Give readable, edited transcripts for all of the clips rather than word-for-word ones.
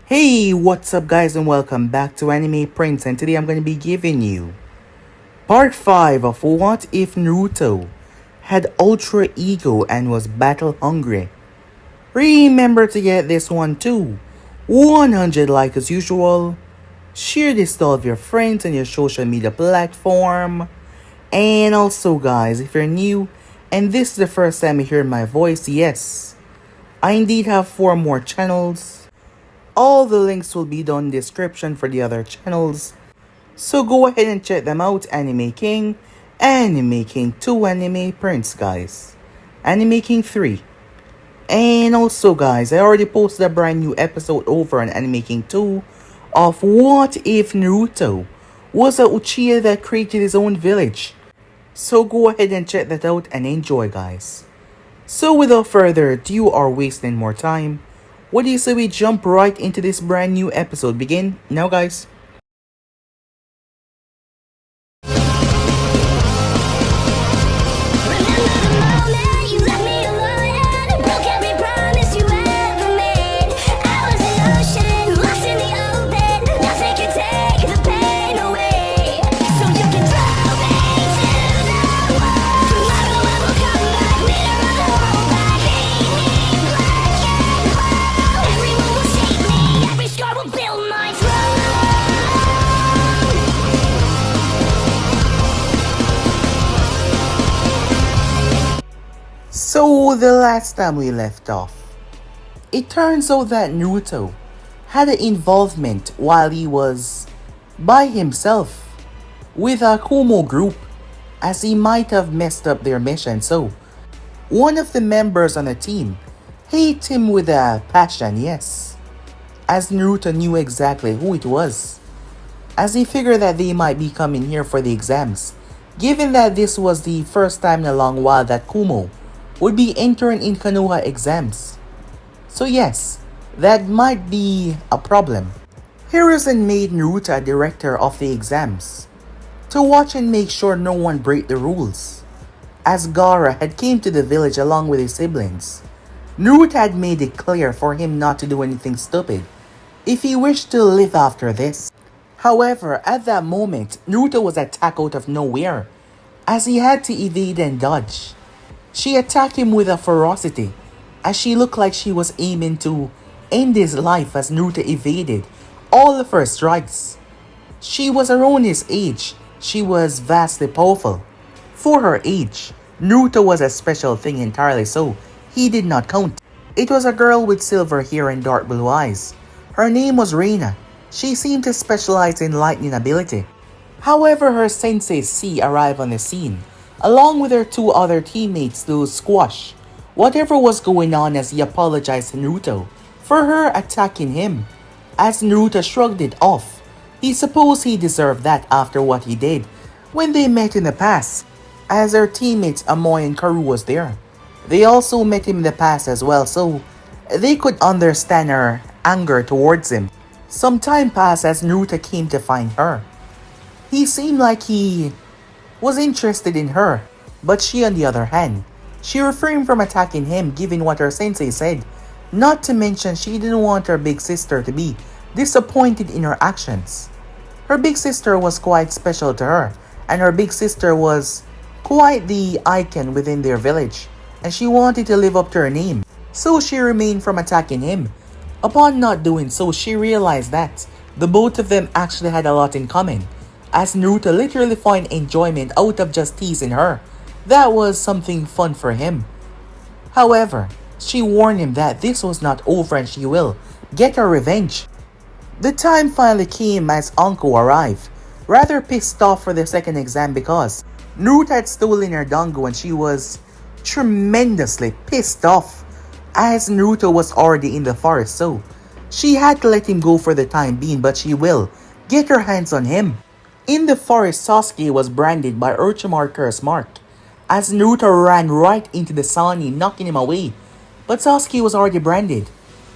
Hey, what's up guys and welcome back to Anime Prince, and today I'm going to be giving you part 5 of What If Naruto had ultra ego and was battle hungry. Remember to get this one too. 100 like as usual. Share this to all of your friends on your social media platform. And also guys, if you're new and this is the first time you hear my voice, yes, I indeed have 4 more channels. All the links will be down in the description for the other channels. So go ahead and check them out. Anime King, Anime King 2, Anime Prince guys, Anime King 3. And also guys, I already posted a brand new episode over on Anime King 2 of What If Naruto was a Uchiha that created his own village. So go ahead and check that out and enjoy guys. So without further ado or wasting more time, what do you say we jump right into this brand new episode? Begin now guys. So the last time we left off, it turns out that Naruto had an involvement while he was by himself with a Kumo group, as he might have messed up their mission. So one of the members on the team hate him with a passion, yes, as Naruto knew exactly who it was, as he figured that they might be coming here for the exams, given that this was the first time in a long while that Kumo would be entering in Konoha exams. So yes, that might be a problem. Hiruzen made Naruto director of the exams to watch and make sure no one break the rules, as Gaara had came to the village along with his siblings. Naruto had made it clear for him not to do anything stupid if he wished to live after this. However, at that moment, Naruto was attacked out of nowhere, as he had to evade and dodge. She attacked him with a ferocity, as she looked like she was aiming to end his life as Naruto evaded all of her strikes. She was around his age. She was vastly powerful. For her age, Naruto was a special thing entirely, so he did not count. It was a girl with silver hair and dark blue eyes. Her name was Raina. She seemed to specialize in lightning ability. However, her sensei C arrived on the scene, along with her 2 other teammates to squash whatever was going on, as he apologized to Naruto for her attacking him. As Naruto shrugged it off, he supposed he deserved that after what he did when they met in the past, as her teammates Amoy and Karu was there. They also met him in the past as well, so they could understand her anger towards him. Some time passed as Naruto came to find her. He seemed like he was interested in her, but she, on the other hand, she refrained from attacking him given what her sensei said, not to mention she didn't want her big sister to be disappointed in her actions. Her big sister was quite special to her, and her big sister was quite the icon within their village, and she wanted to live up to her name, so she remained from attacking him. Upon not doing so, she realized that the both of them actually had a lot in common, as Naruto literally found enjoyment out of just teasing her. That was something fun for him. However, she warned him that this was not over and she will get her revenge. The time finally came as Anko arrived, rather pissed off for the second exam because Naruto had stolen her dango, and she was tremendously pissed off as Naruto was already in the forest, so she had to let him go for the time being, but she will get her hands on him. In the forest, Sasuke was branded by Orochimaru Curse Mark, as Naruto ran right into the Sani, knocking him away, but Sasuke was already branded.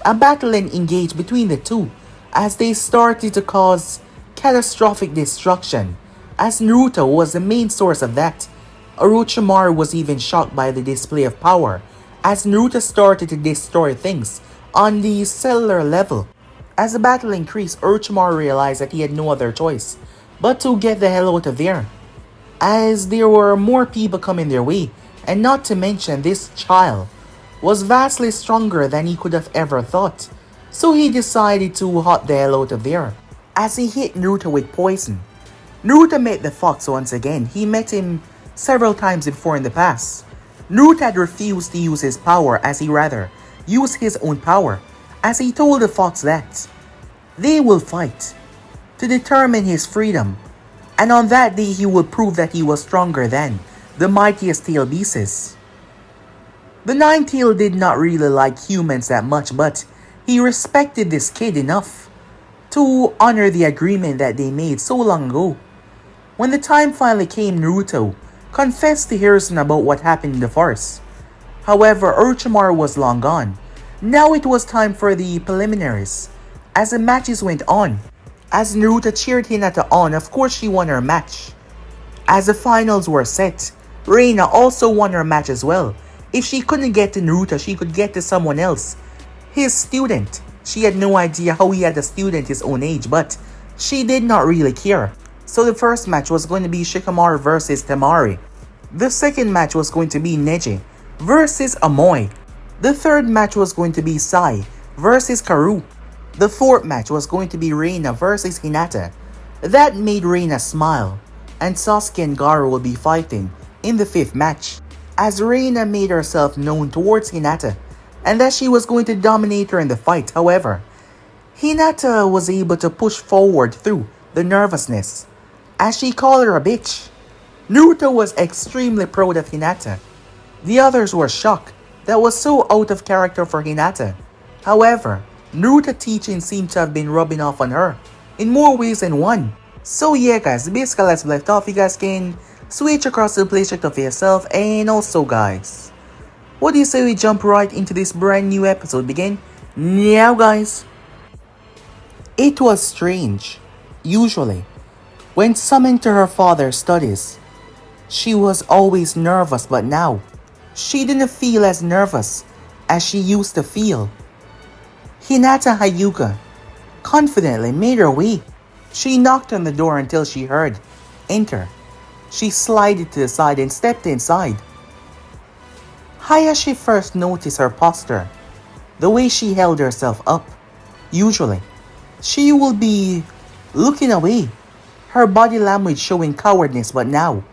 A battle then engaged between the two, as they started to cause catastrophic destruction, as Naruto was the main source of that. Orochimaru was even shocked by the display of power, as Naruto started to destroy things on the cellular level, As the battle increased, Orochimaru realized that he had no other choice but to get the hell out of there, as there were more people coming their way, and not to mention this child was vastly stronger than he could have ever thought, so he decided to hot the hell out of there. As he hit Naruto with poison, Naruto met the fox once again. He met him several times before in the past. Naruto had refused to use his power, as he rather used his own power, as he told the fox that they will fight to determine his freedom, and on that day he will prove that he was stronger than the mightiest tail beasts. The Nine-Tailed did not really like humans that much, but he respected this kid enough to honor the agreement that they made so long ago. When the time finally came, Naruto confessed to Hiruzen about what happened in the forest. However, Orochimaru was long gone. Now it was time for the preliminaries. As the matches went on, as Naruto cheered Hinata on, of course she won her match. As the finals were set, Raina also won her match as well. If she couldn't get to Naruto, she could get to someone else. His student. She had no idea how he had a student his own age, but she did not really care. So the first match was going to be Shikamaru versus Temari. The second match was going to be Neji versus Amoy. The third match was going to be Sai versus Karu. The fourth match was going to be Reina versus Hinata. That made Reina smile, and Sasuke and Gaara will be fighting in the fifth match, as Reina made herself known towards Hinata, and that she was going to dominate her in the fight. However, Hinata was able to push forward through the nervousness, as she called her a bitch. Naruto was extremely proud of Hinata. The others were shocked. That was so out of character for Hinata. However, Naruto teaching seemed to have been rubbing off on her in more ways than one. So yeah guys, basically let's left off. You guys can switch across to the play check for yourself. And also guys, what do you say we jump right into this brand new episode? Begin now guys. It was strange. Usually, when summoned to her father's studies, she was always nervous, but now, she didn't feel as nervous as she used to feel. Hinata Hyuga confidently made her way. She knocked on the door until she heard enter. She slided to the side and stepped inside. Hayashi first noticed her posture, the way she held herself up. Usually, she will be looking away, her body language showing cowardness, but now,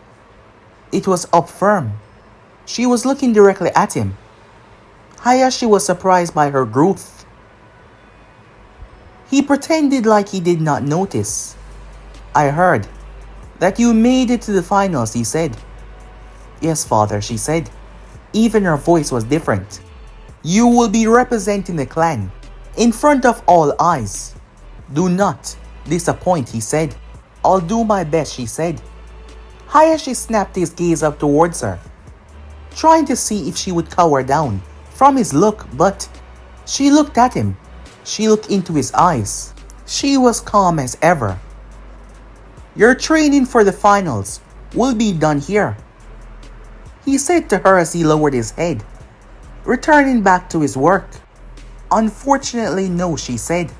it was up firm. She was looking directly at him. Hayashi was surprised by her growth. He pretended like he did not notice. I heard that you made it to the finals, he said. Yes, father, she said. Even her voice was different. You will be representing the clan in front of all eyes. Do not disappoint, he said. I'll do my best, she said. Hayashi snapped his gaze up towards her, trying to see if she would cower down from his look, but she looked at him. She looked into his eyes. She was calm as ever. Your training for the finals will be done here, he said to her as he lowered his head, returning back to his work. Unfortunately, no, she said.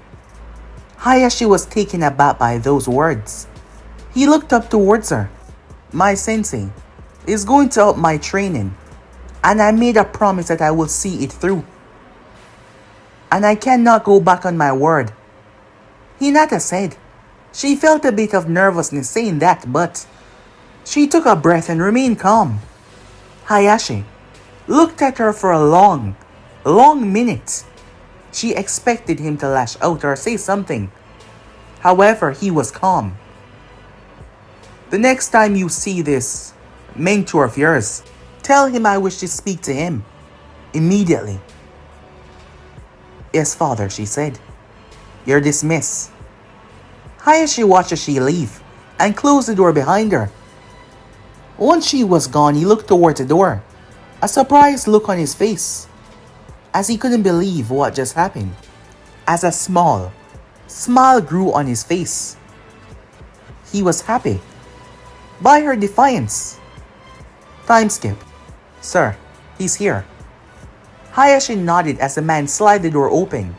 Hayashi was taken aback by those words. He looked up towards her. My sensei is going to help my training, and I made a promise that I will see it through. And I cannot go back on my word, Hinata said. She felt a bit of nervousness saying that, but she took a breath and remained calm. Hayashi looked at her for a long minute. She expected him to lash out or say something. However, he was calm. The next time you see this mentor of yours, tell him I wish to speak to him immediately. Yes, father, she said. You're dismissed. Hayashi watched as she leave and closed the door behind her. Once she was gone, he looked towards the door, a surprised look on his face, as he couldn't believe what just happened. As a small smile grew on his face, he was happy by her defiance. Time skip. Sir, he's here. Hayashi nodded as the man slid the door open.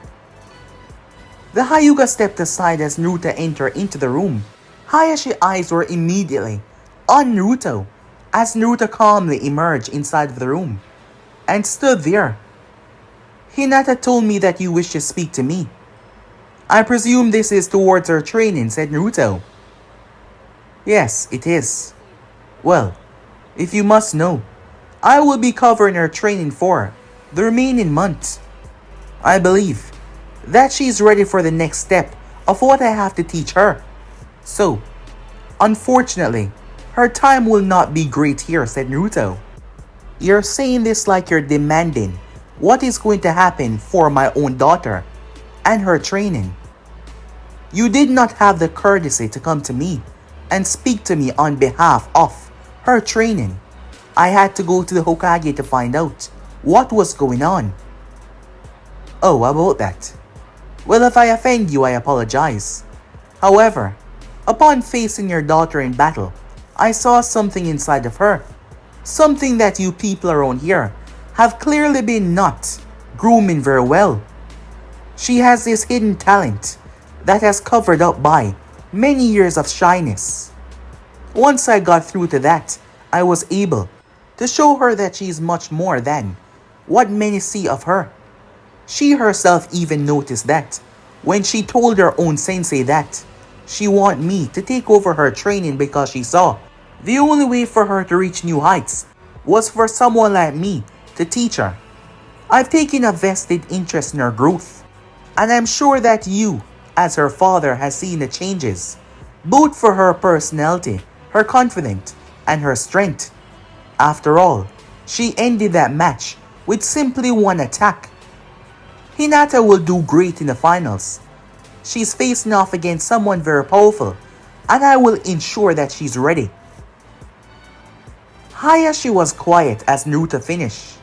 The Hyuga stepped aside as Naruto entered into the room. Hayashi's eyes were immediately on Naruto as Naruto calmly emerged inside of the room and stood there. Hinata told me that you wish to speak to me. I presume this is towards her training, said Naruto. Yes, it is. Well, if you must know, I will be covering her training for the remaining months. I believe that she is ready for the next step of what I have to teach her. So, unfortunately, her time will not be great here, said Naruto. You're saying this like you're demanding what is going to happen for my own daughter and her training. You did not have the courtesy to come to me and speak to me on behalf of her training. I had to go to the Hokage to find out what was going on. Oh, about that. Well, if I offend you, I apologize. However, upon facing your daughter in battle, I saw something inside of her. Something that you people around here have clearly been not grooming very well. She has this hidden talent that has covered up by many years of shyness. Once I got through to that, I was able to show her that she is much more than what many see of her. She herself even noticed that when she told her own sensei that she wanted me to take over her training because she saw the only way for her to reach new heights was for someone like me to teach her. I've taken a vested interest in her growth, and I'm sure that you, as her father, has seen the changes, both for her personality, her confidence, and her strength. After all, she ended that match with simply one attack. Hinata will do great in the finals. She's facing off against someone very powerful, and I will ensure that she's ready. Hayashi was quiet as Naruto finished.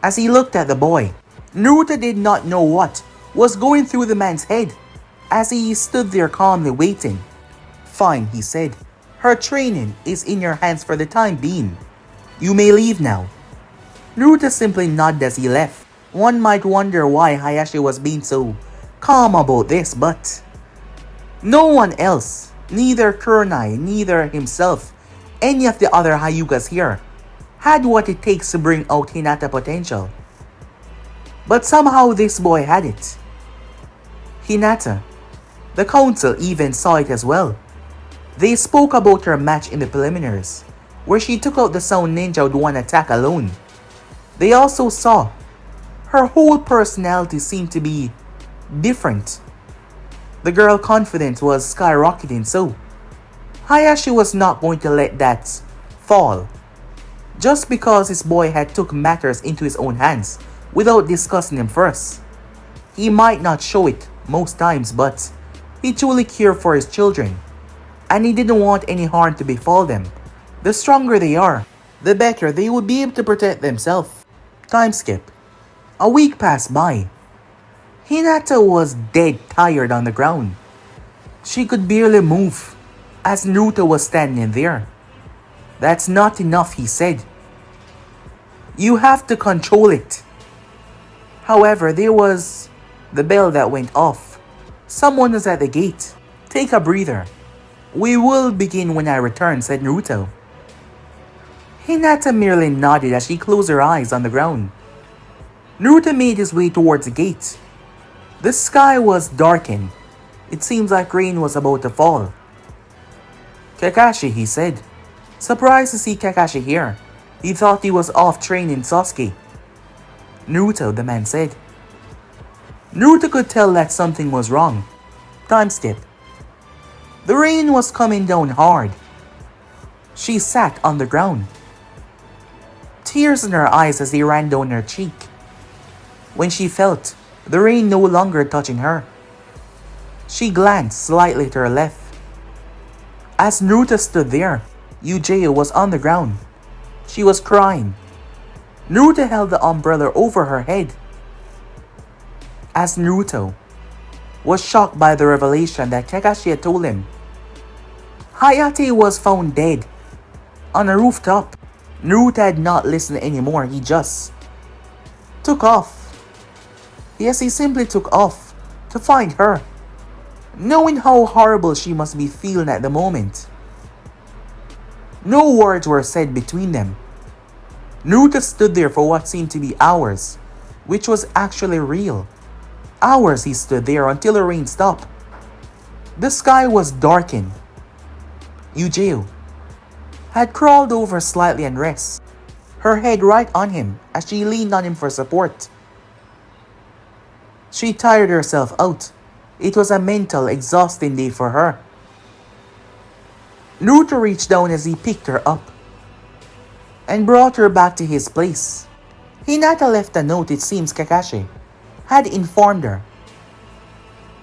As he looked at the boy, Naruto did not know what was going through the man's head as he stood there calmly waiting. Fine, he said. Her training is in your hands for the time being. You may leave now. Naruto simply nodded as he left. One might wonder why Hayashi was being so calm about this, but no one else, neither Kurenai, neither himself, any of the other Hyugas here, had what it takes to bring out Hinata potential. But somehow this boy had it. Hinata. The council even saw it as well. They spoke about her match in the preliminaries, where she took out the Sound Ninja with one attack alone. They also saw her whole personality seemed to be different. The girl's confidence was skyrocketing, so Hayashi was not going to let that fall. Just because his boy had took matters into his own hands without discussing them first. He might not show it most times, but he truly cared for his children, and he didn't want any harm to befall them. The stronger they are, the better they would be able to protect themselves. Time skip. A week passed by. Hinata was dead tired on the ground. She could barely move as Naruto was standing there. That's not enough, he said. You have to control it. However, there was the bell that went off. Someone was at the gate. Take a breather. We will begin when I return, said Naruto. Hinata merely nodded as she closed her eyes on the ground. Naruto made his way towards the gate. The sky was darkened. It seems like rain was about to fall. Kakashi, he said. Surprised to see Kakashi here. He thought he was off training Sasuke. Naruto, the man said. Naruto could tell that something was wrong. Time skip. The rain was coming down hard. She sat on the ground. Tears in her eyes as they ran down her cheek. When she felt the rain no longer touching her, she glanced slightly to her left. As Naruto stood there, Yuji was on the ground. She was crying. Naruto held the umbrella over her head. As Naruto was shocked by the revelation that Kakashi had told him, Hayate was found dead on a rooftop. Naruto had not listened anymore. He just took off. Yes, he simply took off to find her knowing how horrible she must be feeling at the moment. No words were said between them. Naruto stood there for what seemed to be hours, which was actually real. Hours he stood there until the rain stopped. The sky was darkened. Yujiro had crawled over slightly and rest, her head right on him as she leaned on him for support. She tired herself out. It was a mental, exhausting day for her. Naruto reached down as he picked her up and brought her back to his place. Hinata left a note. It seems Kakashi had informed her.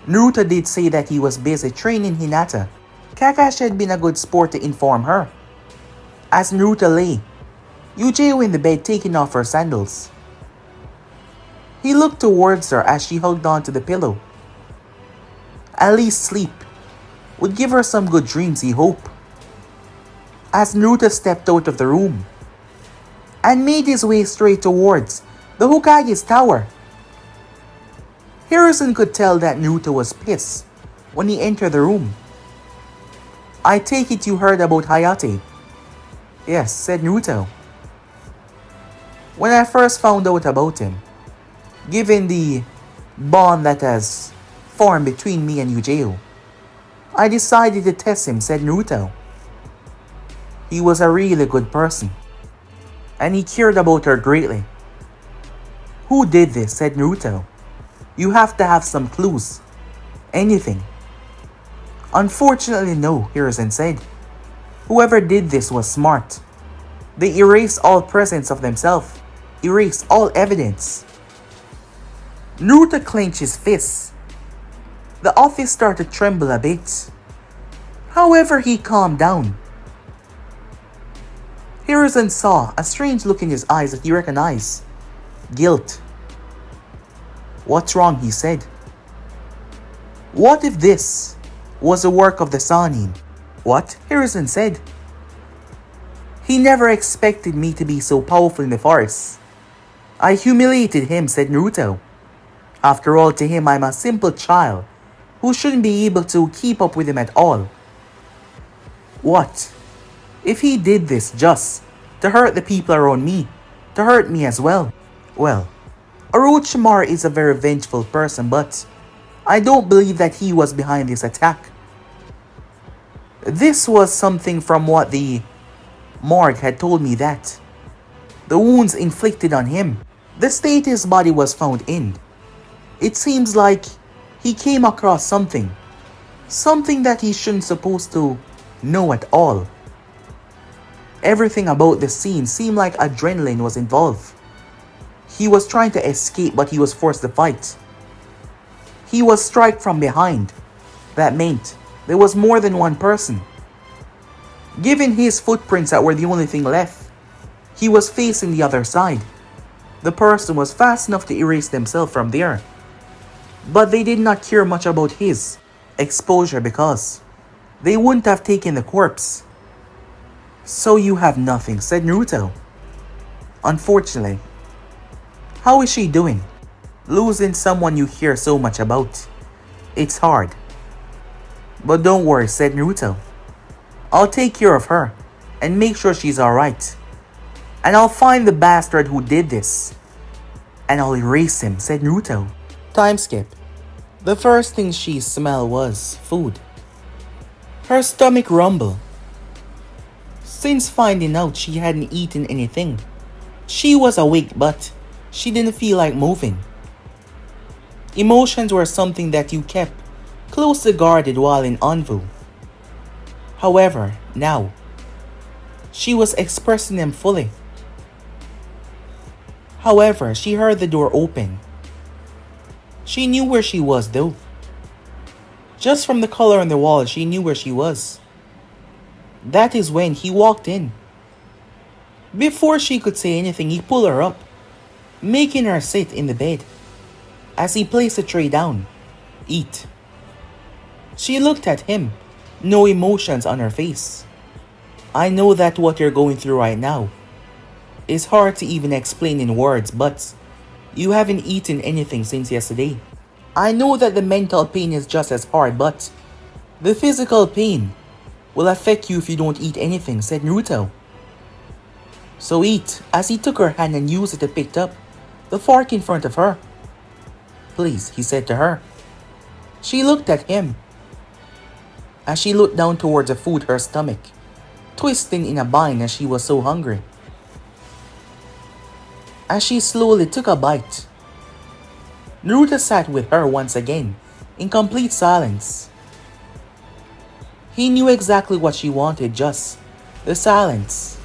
Naruto did say that he was busy training Hinata. Kakashi had been a good sport to inform her. As Naruto lay, Yujiro in the bed taking off her sandals. He looked towards her as she hugged onto the pillow. At least sleep would give her some good dreams, he hoped. As Naruto stepped out of the room and made his way straight towards the Hokage's tower. Hiruzen could tell that Naruto was pissed when he entered the room. I take it you heard about Hayate? Yes, said Naruto. When I first found out about him, given the bond that has formed between me and Yujiro, I decided to test him, said Naruto. He was a really good person, and he cared about her greatly. Who did this? Said Naruto. You have to have some clues. Anything. Unfortunately, no, Hiruzen said. Whoever did this was smart. They erased all presence of themselves, erased all evidence. Naruto clenched his fists. The office started to tremble a bit. However, he calmed down. Hiruzen saw a strange look in his eyes that he recognized. Guilt. What's wrong? He said. What if this was the work of the Sannin? What? Hiruzen said. He never expected me to be so powerful in the forest. I humiliated him, said Naruto. After all, to him I'm a simple child who shouldn't be able to keep up with him at all. What if he did this just to hurt the people around me, to hurt me as well? Well, Orochimaru is a very vengeful person, but I don't believe that he was behind this attack. This was something from what the morgue had told me, that the wounds inflicted on him, the state his body was found in. It seems like he came across something that he shouldn't supposed to know at all. Everything about the scene seemed like adrenaline was involved. He was trying to escape, but he was forced to fight. He was struck from behind. That meant there was more than one person. Given his footprints that were the only thing left, he was facing the other side. The person was fast enough to erase themselves from there. But they did not care much about his exposure because they wouldn't have taken the corpse. So you have nothing, said Naruto. Unfortunately. How is she doing? Losing someone you hear so much about. It's hard. But don't worry, said Naruto. I'll take care of her and make sure she's alright. And I'll find the bastard who did this. And I'll erase him, said Naruto. Time skip. The first thing she smelled was food. Her stomach rumbled. Since finding out she hadn't eaten anything, she was awake but she didn't feel like moving. Emotions were something that you kept closely guarded while in Anvu. However, now, she was expressing them fully. However, she heard the door open. She knew where she was though. Just from the color on the wall, she knew where she was. That is when he walked in. Before she could say anything, he pulled her up, making her sit in the bed. As he placed the tray down, eat. She looked at him, no emotions on her face. I know that what you're going through right now is hard to even explain in words, but you haven't eaten anything since yesterday. I know that the mental pain is just as hard, but the physical pain will affect you if you don't eat anything, said Naruto. So eat, as he took her hand and used it to pick up the fork in front of her. Please, he said to her. She looked at him. As she looked down towards the food, her stomach twisting in a bind as she was so hungry. As she slowly took a bite, Naruto sat with her once again, in complete silence. He knew exactly what she wanted, just the silence.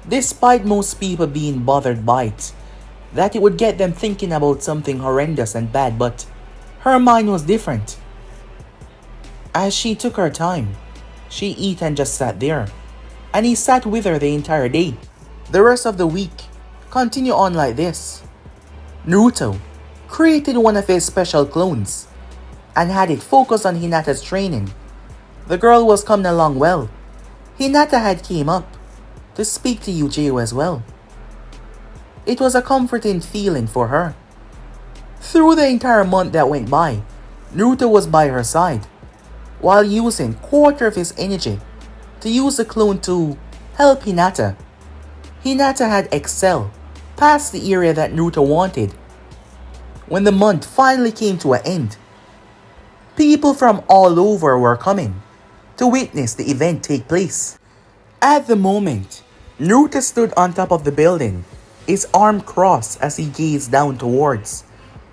Despite most people being bothered by it, that it would get them thinking about something horrendous and bad, but her mind was different. As she took her time, she ate and just sat there, and he sat with her the entire day. The rest of the week continued on like this. Naruto created one of his special clones and had it focused on Hinata's training. The girl was coming along well. Hinata had came up to speak to Yujiro as well. It was a comforting feeling for her. Through the entire month that went by, Naruto was by her side, while using quarter of his energy to use the clone to help Hinata. Hinata had excelled past the area that Naruto wanted. When the month finally came to an end, people from all over were coming to witness the event take place. At the moment, Naruto stood on top of the building, his arm crossed as he gazed down towards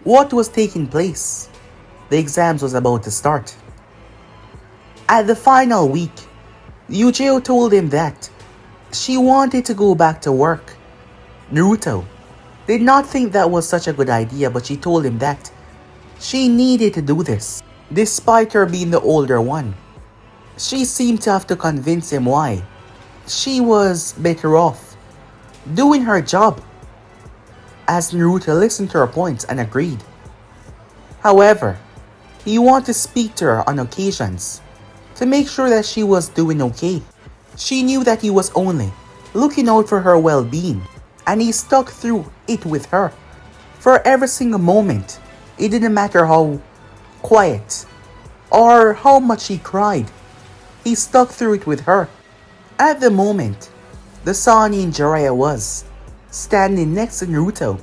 what was taking place. The exams was about to start. At the final week, Yujiro told him that she wanted to go back to work. Naruto did not think that was such a good idea, but she told him that she needed to do this, despite her being the older one. She seemed to have to convince him why she was better off doing her job, as Naruto listened to her points and agreed. However, he wanted to speak to her on occasions to make sure that she was doing okay. She knew that he was only looking out for her well-being, and he stuck through it with her for every single moment. It didn't matter how quiet or how much she cried. He stuck through it with her. At the moment, the Sannin Jiraiya was standing next to Naruto.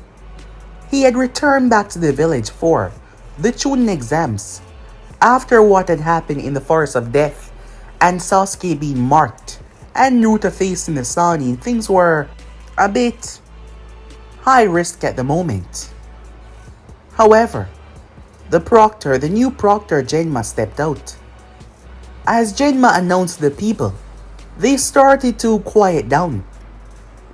He had returned back to the village for the Chunin exams after what had happened in the Forest of Death and Sasuke being marked and Naruto facing the Sannin. Things were a bit high risk at the moment. However, the new proctor Genma stepped out. As Genma announced to the people, they started to quiet down.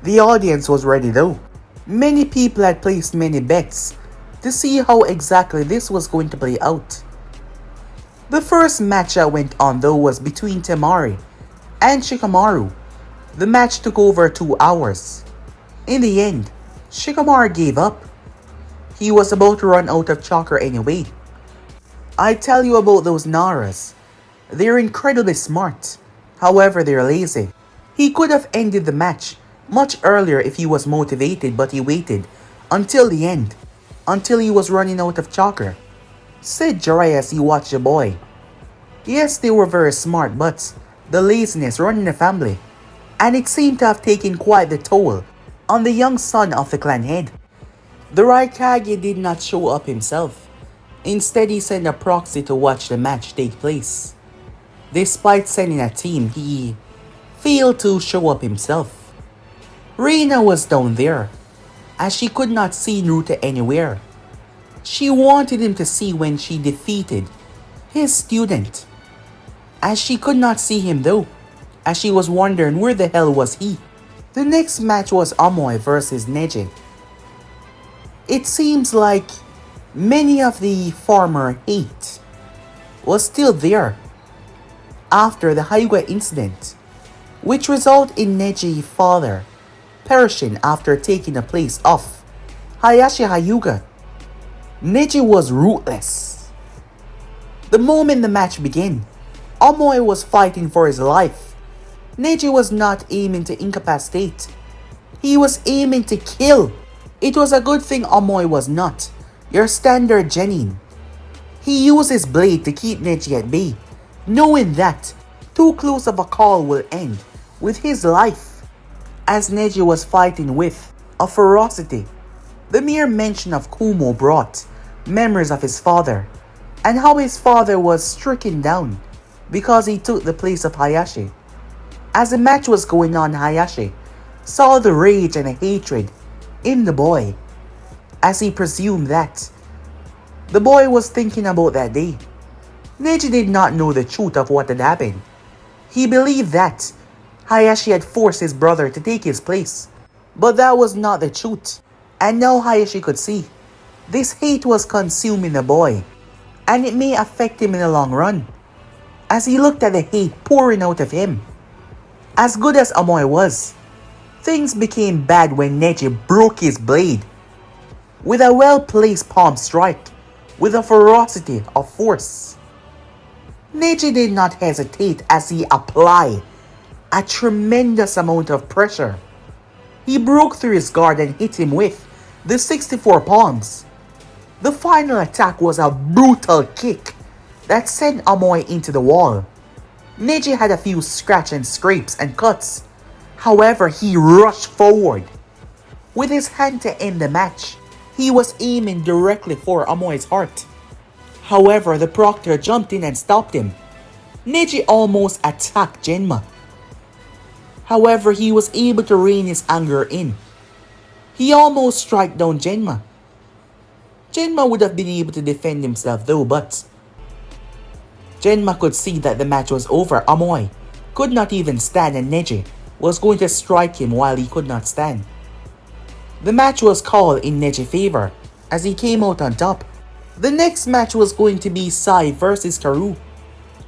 The audience was ready though. Many people had placed many bets to see how exactly this was going to play out. The first match that went on though was between Temari and Shikamaru. The match took over 2 hours. In the end, Shikamaru gave up. He was about to run out of chakra anyway. I tell you about those Naras. They're incredibly smart. However, they're lazy. He could have ended the match much earlier if he was motivated, but he waited until the end, until he was running out of chakra, said Jiraiya as he watched the boy. Yes, they were very smart, but the laziness running the family, and it seemed to have taken quite the toll on the young son of the clan head. The Raikage did not show up himself. Instead, he sent a proxy to watch the match take place. Despite sending a team, he failed to show up himself. Raina was down there, as she could not see Naruto anywhere. She wanted him to see when she defeated his student, as she could not see him though, as she was wondering where the hell was he. The next match was Amoy versus Neji. It seems like many of the former hate was still there after the Hyuga incident, which resulted in Neji's father perishing after taking the place of Hayashi Hyuga. Neji was ruthless. The moment the match began, Amoy was fighting for his life. Neji was not aiming to incapacitate. He was aiming to kill. It was a good thing Amoy was not Your standard genin. He used his blade to keep Neji at bay, knowing that too close of a call will end with his life. As Neji was fighting with a ferocity, the mere mention of Kumo brought memories of his father and how his father was stricken down because he took the place of Hayashi. As the match was going on, Hayashi saw the rage and the hatred in the boy, as he presumed that the boy was thinking about that day. Neji did not know the truth of what had happened. He believed that Hayashi had forced his brother to take his place, but that was not the truth. And now Hayashi could see this hate was consuming the boy, and it may affect him in the long run. As he looked at the hate pouring out of him, as good as Amoy was, things became bad when Neji broke his blade with a well-placed palm strike with a ferocity of force. Neji did not hesitate as he applied a tremendous amount of pressure. He broke through his guard and hit him with the 64 palms. The final attack was a brutal kick that sent Amoy into the wall. Neji had a few scratches and scrapes and cuts. However, he rushed forward. With his hand to end the match, he was aiming directly for Amoy's heart. However, the proctor jumped in and stopped him. Neji almost attacked Genma. However, he was able to rein his anger in. He almost struck down Genma. Genma would have been able to defend himself though, but Genma could see that the match was over. Amoy could not even stand and Neji was going to strike him while he could not stand. The match was called in Neji's favor as he came out on top. The next match was going to be Sai versus Karu.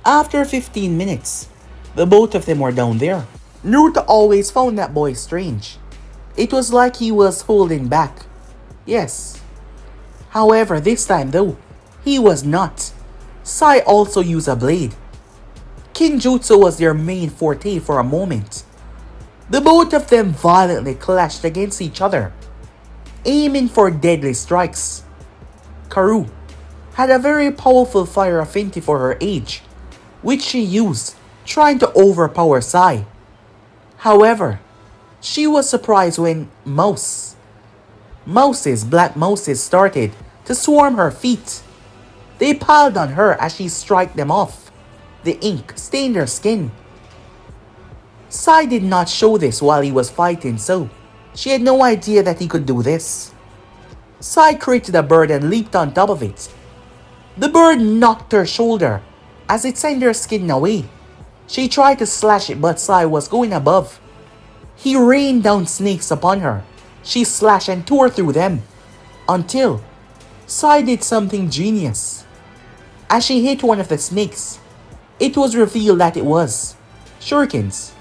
After 15 minutes, the both of them were down there. Naruto always found that boy strange. It was like he was holding back. Yes. However, this time though, he was not. Sai also used a blade. Kinjutsu was their main forte for a moment. The both of them violently clashed against each other, aiming for deadly strikes. Karu had a very powerful fire affinity for her age, which she used, trying to overpower Sai. However, she was surprised when black mouses started to swarm her feet. They piled on her as she struck them off. The ink stained her skin. Sai did not show this while he was fighting, so she had no idea that he could do this. Sai created a bird and leaped on top of it. The bird knocked her shoulder as it sent her skin away. She tried to slash it, but Sai was going above. He rained down snakes upon her. She slashed and tore through them until Sai did something genius. As she hit one of the snakes, it was revealed that it was shurikens.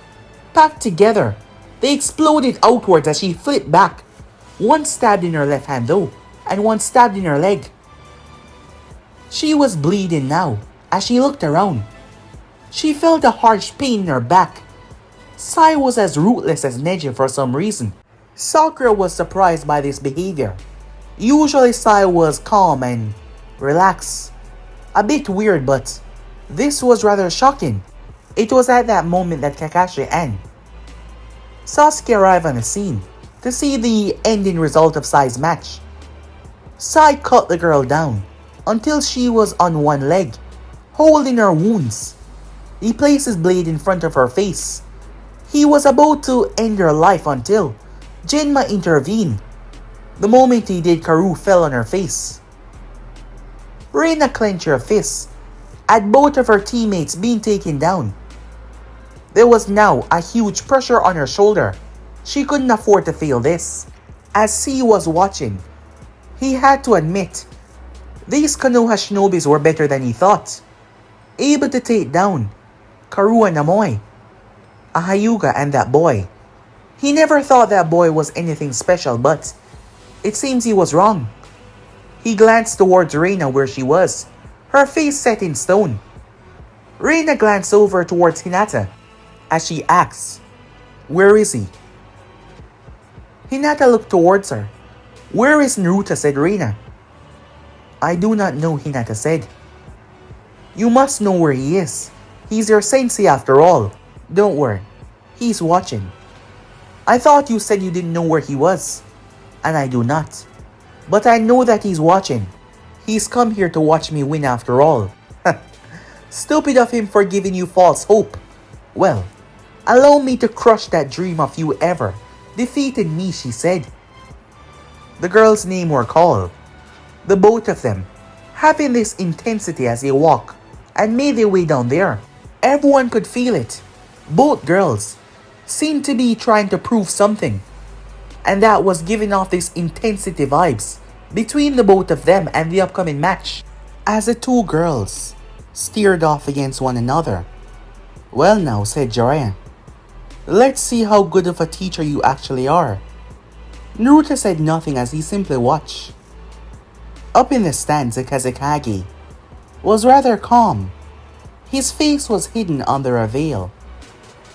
Packed together, they exploded outwards as she flipped back. One stabbed in her left hand though, and one stabbed in her leg. She was bleeding now as she looked around. She felt a harsh pain in her back. Sai was as ruthless as Neji for some reason. Sakura was surprised by this behavior. Usually Sai was calm and relaxed. A bit weird, but this was rather shocking. It was at that moment that Kakashi and Sasuke arrived on the scene to see the ending result of Sai's match. Sai cut the girl down until she was on one leg, holding her wounds. He placed his blade in front of her face. He was about to end her life until Genma intervened. The moment he did, Karu fell on her face. Raina clenched her fists at both of her teammates being taken down. There was now a huge pressure on her shoulder. She couldn't afford to fail this. As C was watching, he had to admit these Konoha shinobis were better than he thought. Able to take down Karu and Amoy, a Hyuga and that boy. He never thought that boy was anything special, but it seems he was wrong. He glanced towards Raina where she was, her face set in stone. Raina glanced over towards Hinata as she asked, "Where is he?" Hinata looked towards her. "Where is Naruto?" said Raina. I do not know, Hinata said. You must know where he is. He's your sensei after all. Don't worry. He's watching. I thought you said you didn't know where he was. And I do not. But I know that he's watching. He's come here to watch me win after all. Stupid of him for giving you false hope. Well, allow me to crush that dream of you ever defeated me, she said. The girls' names were called. The both of them, having this intensity as they walk and made their way down there. Everyone could feel it. Both girls seemed to be trying to prove something. And that was giving off this intensity vibes between the both of them and the upcoming match. As the two girls steered off against one another. Well now, said Jiraiya. Let's see how good of a teacher you actually are. Naruto said nothing as he simply watched. Up in the stands, the Kazekage was rather calm. His face was hidden under a veil.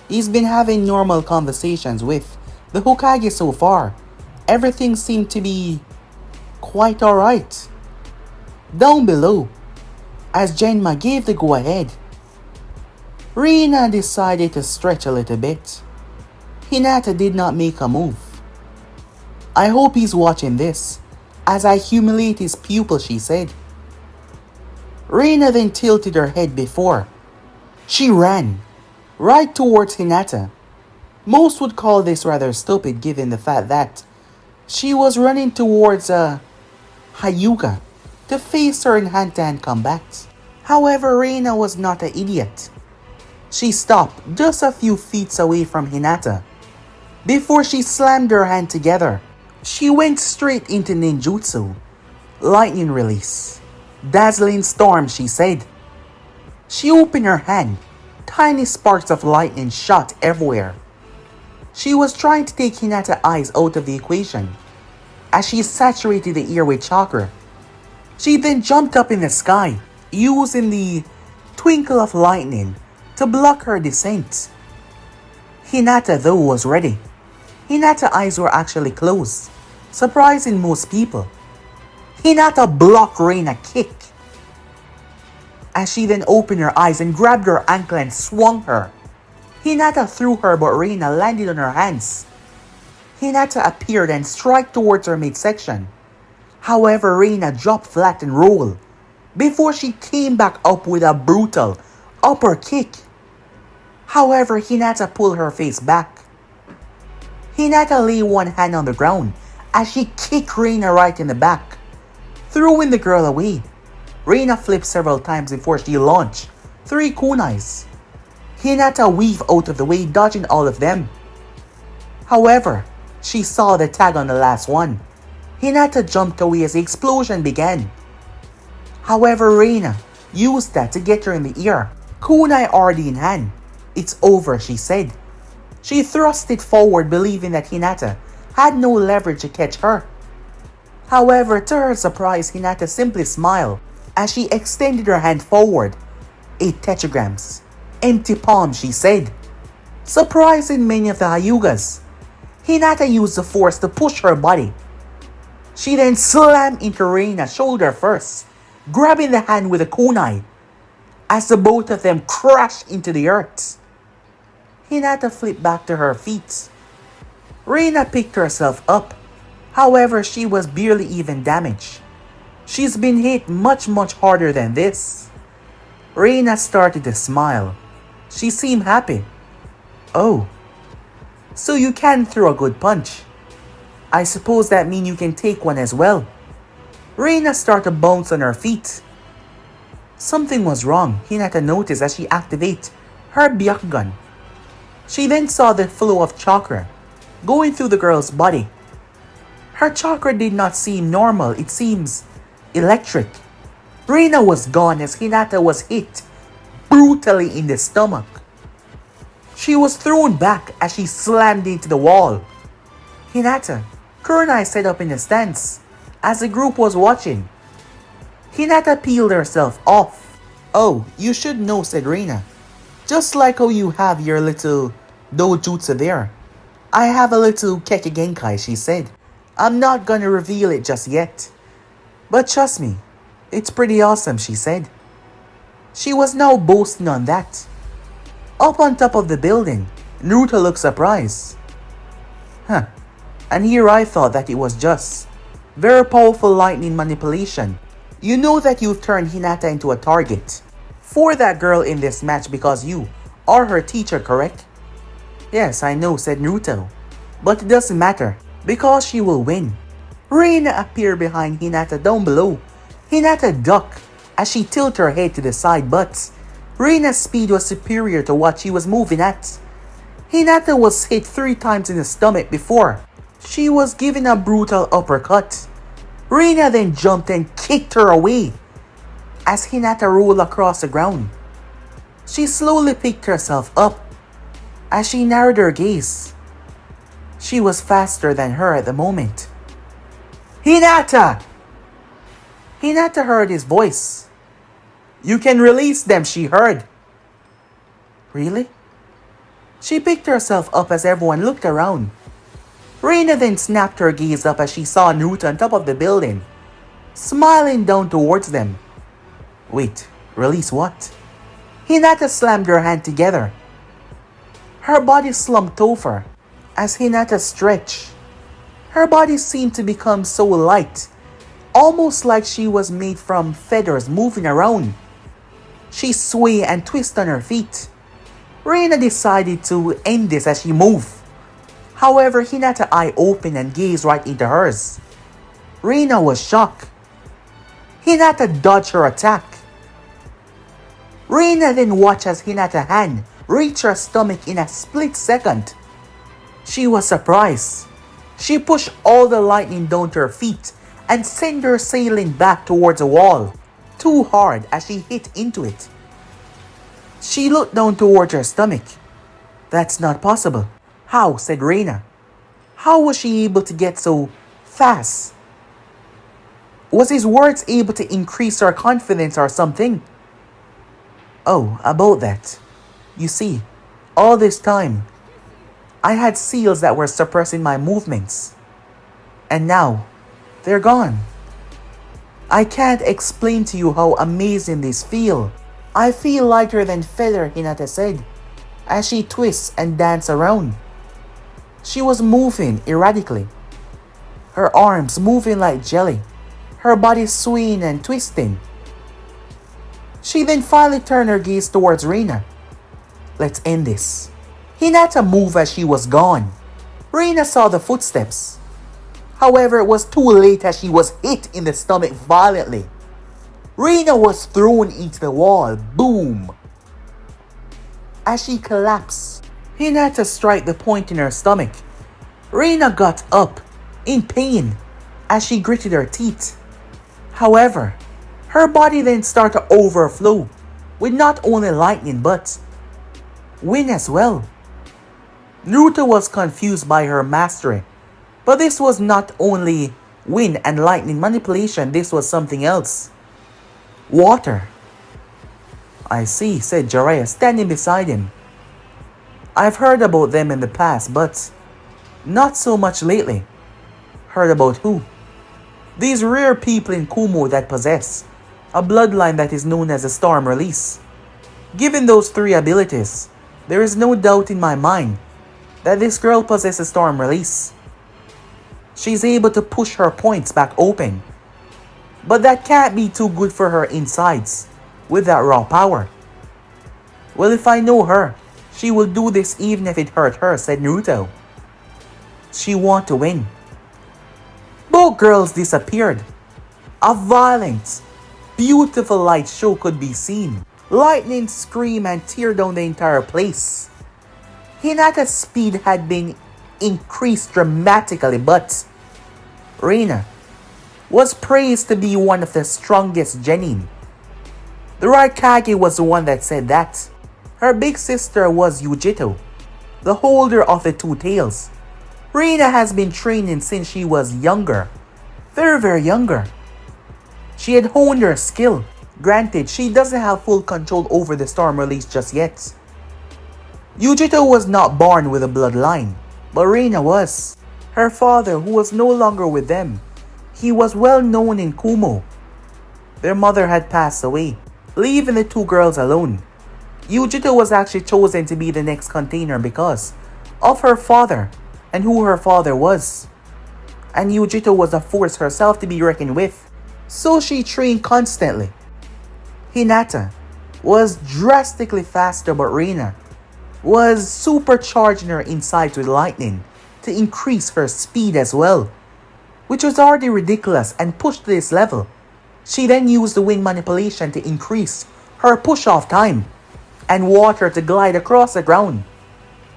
He's been having normal conversations with the Hokage so far. Everything seemed to be quite alright. Down below, as Genma gave the go-ahead, Raina decided to stretch a little bit. Hinata did not make a move. I hope he's watching this, as I humiliate his pupil, she said. Raina then tilted her head before. She ran, right towards Hinata. Most would call this rather stupid given the fact that she was running towards Hyuga to face her in hand-to-hand combat. However, Raina was not an idiot. She stopped just a few feet away from Hinata. Before she slammed her hand together, she went straight into ninjutsu. Lightning release. Dazzling storm, she said. She opened her hand. Tiny sparks of lightning shot everywhere. She was trying to take Hinata's eyes out of the equation as she saturated the air with chakra. She then jumped up in the sky, using the twinkle of lightning to block her descent. Hinata though was ready. Hinata's eyes were actually closed, surprising most people. Hinata blocked Raina's kick as she then opened her eyes and grabbed her ankle and swung her. Hinata threw her but Raina landed on her hands. Hinata appeared and struck towards her midsection. However, Raina dropped flat and rolled before she came back up with a brutal upper kick. However, Hinata pulled her face back. Hinata lay one hand on the ground as she kicked Raina right in the back, throwing the girl away. Raina flipped several times before she launched 3 kunais. Hinata weaved out of the way, dodging all of them. However, she saw the tag on the last one. Hinata jumped away as the explosion began. However, Raina used that to get her in the air. Kunai already in hand. It's over, she said. She thrust it forward, believing that Hinata had no leverage to catch her. However, to her surprise, Hinata simply smiled as she extended her hand forward. 8 tetragrams. Empty palm, she said. Surprising many of the Hyugas, Hinata used the force to push her body. She then slammed into Raina's shoulder first, grabbing the hand with a kunai, as the both of them crashed into the earth. Hinata flipped back to her feet. Raina picked herself up. However, she was barely even damaged. She's been hit much harder than this. Raina started to smile. She seemed happy. Oh, so you can throw a good punch. I suppose that means you can take one as well. Raina started to bounce on her feet. Something was wrong, Hinata noticed as she activated her Byakugan. She then saw the flow of chakra going through the girl's body. Her chakra did not seem normal, it seems electric. Raina was gone as Hinata was hit brutally in the stomach. She was thrown back as she slammed into the wall. Hinata, Kurenai set up in the stands as the group was watching. Hinata peeled herself off. Oh, you should know, said Raina. Just like how you have your little dojutsu there. I have a little Keke Genkai, she said. I'm not gonna reveal it just yet. But trust me, It's pretty awesome, she said. She was now boasting on that. Up on top of the building, Naruto looked surprised. Huh. And here I thought that it was just very powerful lightning manipulation. You know that you've turned Hinata into a target for that girl in this match because you are her teacher, correct? Yes, I know, said Naruto. But it doesn't matter, because she will win. Raina appeared behind Hinata down below. Hinata ducked as she tilted her head to the side, but Raina's speed was superior to what she was moving at. Hinata was hit 3 times in the stomach before she was given a brutal uppercut. Raina then jumped and kicked her away as Hinata rolled across the ground. She slowly picked herself up as she narrowed her gaze. She was faster than her at the moment. Hinata! Hinata heard his voice. You can release them, she heard. Really? She picked herself up as everyone looked around. Raina then snapped her gaze up as she saw Naruto on top of the building, smiling down towards them. Wait, release what? Hinata slammed her hand together. Her body slumped over as Hinata stretched. Her body seemed to become so light, almost like she was made from feathers moving around. She swayed and twisted on her feet. Raina decided to end this as she moved. However, Hinata's eye opened and gazed right into hers. Raina was shocked. Hinata dodged her attack. Raina then watched as Hinata's hand reached her stomach in a split second. She was surprised. She pushed all the lightning down to her feet and sent her sailing back towards the wall, too hard as she hit into it. She looked down towards her stomach. That's not possible. How? Said Raina. How was she able to get so fast? Was his words able to increase her confidence or something? Oh, about that. You see, all this time, I had seals that were suppressing my movements. And now, they're gone. I can't explain to you how amazing this feels. I feel lighter than feather, Hinata said, as she twists and dances around. She was moving erratically, her arms moving like jelly, her body swaying and twisting. She then finally turned her gaze towards Raina. Let's end this. Hinata moved as she was gone. Raina saw the footsteps. However, it was too late as she was hit in the stomach violently. Raina was thrown into the wall. Boom! As she collapsed, Hinata struck the point in her stomach. Raina got up in pain as she gritted her teeth. However, her body then started to overflow with not only lightning but wind as well. Naruto was confused by her mastery, but this was not only wind and lightning manipulation, this was something else. Water. I see, said Jiraiya, standing beside him. I've heard about them in the past, but not so much lately. Heard about who? These rare people in Kumo that possess a bloodline that is known as a Storm Release. Given those 3 abilities, there is no doubt in my mind that this girl possesses Storm Release. She's able to push her points back open, but that can't be too good for her insides with that raw power. Well, if I know her, she will do this even if it hurt her, said Naruto. She wants to win. Both girls disappeared. A violent, beautiful light show could be seen. Lightning scream and tear down the entire place. Hinata's speed had been increased dramatically, but Raina was praised to be one of the strongest genin. The Raikage was the one that said that. Her big sister was Yujito, the holder of the 2 tails. Raina has been training since she was younger. Very younger. She had honed her skill. Granted, she doesn't have full control over the Storm Release just yet. Yujito was not born with a bloodline, but Raina was. Her father, who was no longer with them, he was well known in Kumo. Their mother had passed away, leaving the two girls alone. Yujito was actually chosen to be the next container because of her father and who her father was. And Yujito was a force herself to be reckoned with, so she trained constantly. Hinata was drastically faster, but Raina was supercharging her insides with lightning to increase her speed as well, which was already ridiculous and pushed to this level. She then used the wind manipulation to increase her push-off time and water to glide across the ground.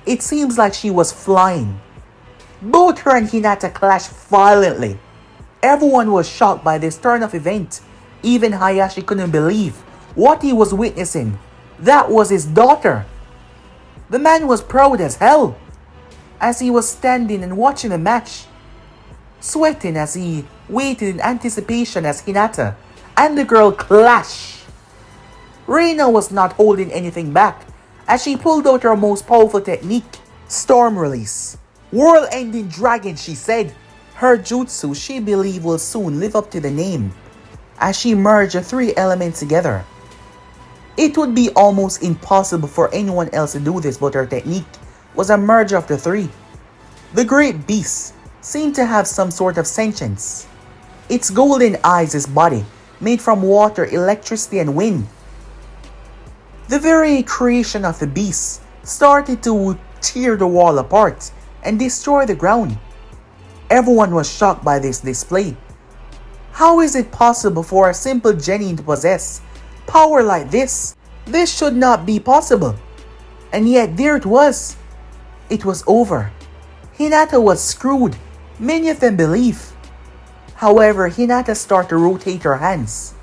It seems like she was flying. Both her and Hinata clashed violently. Everyone was shocked by this turn of event. Even Hayashi couldn't believe what he was witnessing. That was his daughter. The man was proud as hell as he was standing and watching the match, sweating as he waited in anticipation as Hinata and the girl clash. Raina was not holding anything back as she pulled out her most powerful technique, Storm Release. World-ending dragon, she said. Her jutsu, she believed, will soon live up to the name as she merged the three elements together. It would be almost impossible for anyone else to do this, but her technique was a merger of the three. The great beast seemed to have some sort of sentience. Its golden eyes, its body, made from water, electricity, and wind. The very creation of the beast started to tear the wall apart and destroy the ground. Everyone was shocked by this display. How is it possible for a simple genin to possess power like this? This should not be possible. And yet there it was. It was over. Hinata was screwed. Many of them believe. However, Hinata started to rotate her hands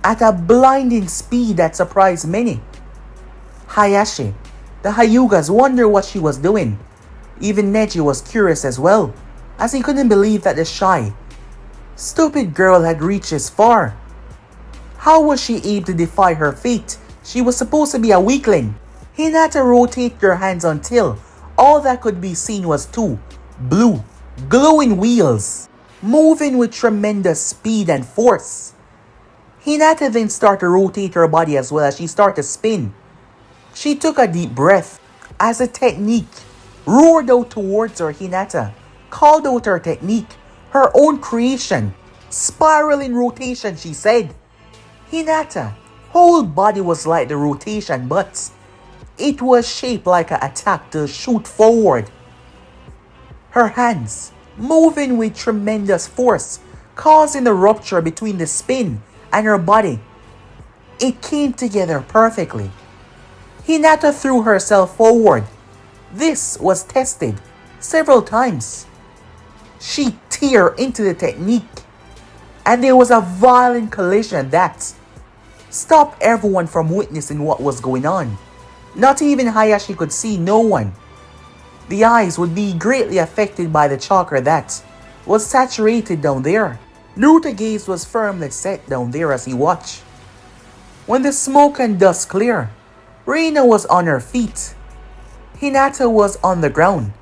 at a blinding speed that surprised many. Hayashi, the Hyugas, wondered what she was doing. Even Neji was curious as well, as he couldn't believe that the shy, stupid girl had reached this far. How was she able to defy her fate? She was supposed to be a weakling. Hinata rotated her hands until all that could be seen was two blue, glowing wheels, moving with tremendous speed and force. Hinata then started to rotate her body as well as she started to spin. She took a deep breath as a technique roared out towards her. Hinata called out her technique, her own creation, spiraling rotation, she said. Hinata's whole body was like the rotation, but it was shaped like an attack to shoot forward. Her hands moving with tremendous force, causing the rupture between the spin and her body. It came together perfectly. Hinata threw herself forward. This was tested several times. She teared into the technique, and there was a violent collision that stopped everyone from witnessing what was going on. Not even Hayashi could see, no one. The eyes would be greatly affected by the chakra that was saturated down there. Naruto's gaze was firmly set down there as he watched. When the smoke and dust cleared, Raina was on her feet. Hinata was on the ground.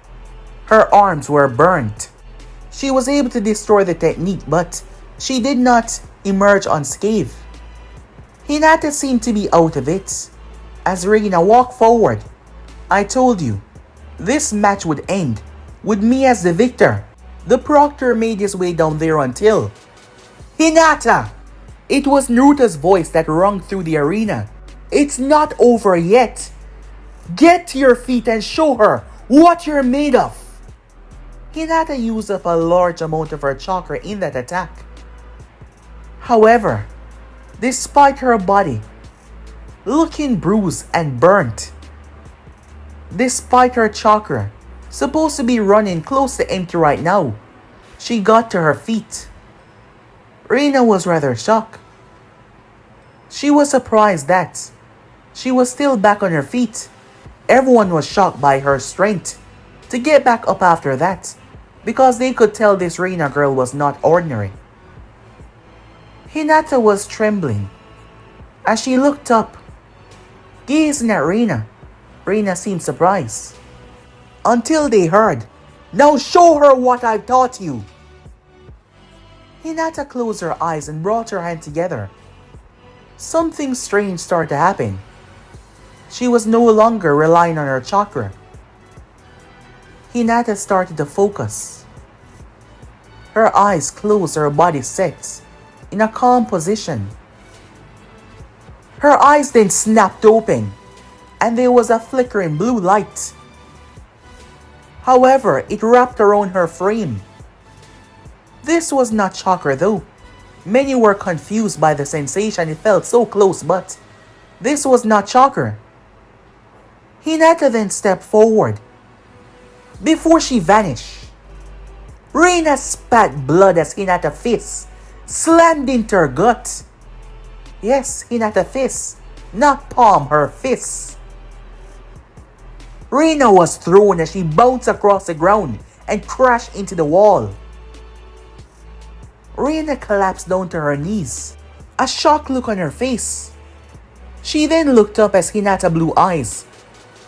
Her arms were burnt. She was able to destroy the technique, but she did not emerge unscathed. Hinata seemed to be out of it as Raina walked forward. I told you, this match would end with me as the victor. The proctor made his way down there until Hinata! It was Naruto's voice that rung through the arena. It's not over yet. Get to your feet and show her what you're made of. Hinata used up a large amount of her chakra in that attack. However, despite her body looking bruised and burnt, despite her chakra supposed to be running close to empty right now, she got to her feet. Raina was rather shocked. She was surprised that she was still back on her feet. Everyone was shocked by her strength to get back up after that, because they could tell this Raina girl was not ordinary. Hinata was trembling as she looked up, gazing at Raina. Raina seemed surprised. Until they heard, "Now show her what I've taught you." Hinata closed her eyes and brought her hand together. Something strange started to happen. She was no longer relying on her chakra. Hinata started to focus. Her eyes closed, her body set in a calm position. Her eyes then snapped open, and there was a flickering blue light. However, it wrapped around her frame. This was not chakra though. Many were confused by the sensation, it felt so close, but this was not chakra. Hinata then stepped forward. Before she vanished, Raina spat blood as Hinata's fist slammed into her gut. Yes, Hinata's fist, not palm, her fist. Raina was thrown as she bounced across the ground and crashed into the wall. Raina collapsed down to her knees, a shocked look on her face. She then looked up as Hinata's blue eyes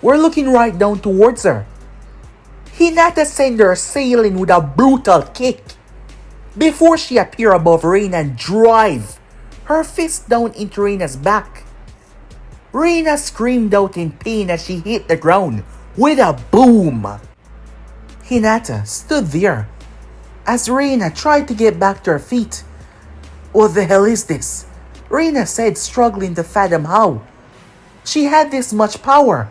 were looking right down towards her. Hinata sent her sailing with a brutal kick before she appeared above Raina and drive her fist down into Raina's back. Raina screamed out in pain as she hit the ground with a boom. Hinata stood there as Raina tried to get back to her feet. What the hell is this? Raina said, struggling to fathom how she had this much power.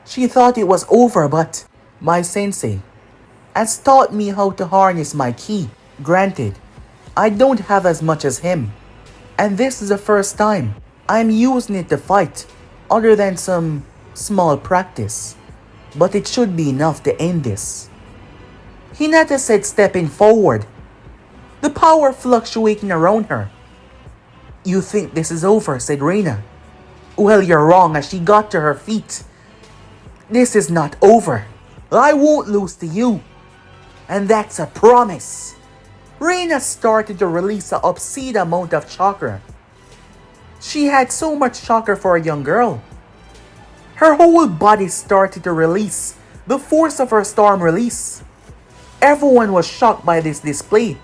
She thought it was over, but my sensei has taught me how to harness my ki. Granted, I don't have as much as him, and this is the first time I'm using it to fight, other than some small practice. But it should be enough to end this. Hinata said, stepping forward, the power fluctuating around her. You think this is over, said Raina. Well, you're wrong, as she got to her feet. This is not over. I won't lose to you. And that's a promise. Raina started to release an obscene amount of chakra. She had so much chakra for a young girl. Her whole body started to release the force of her storm release. Everyone was shocked by this display.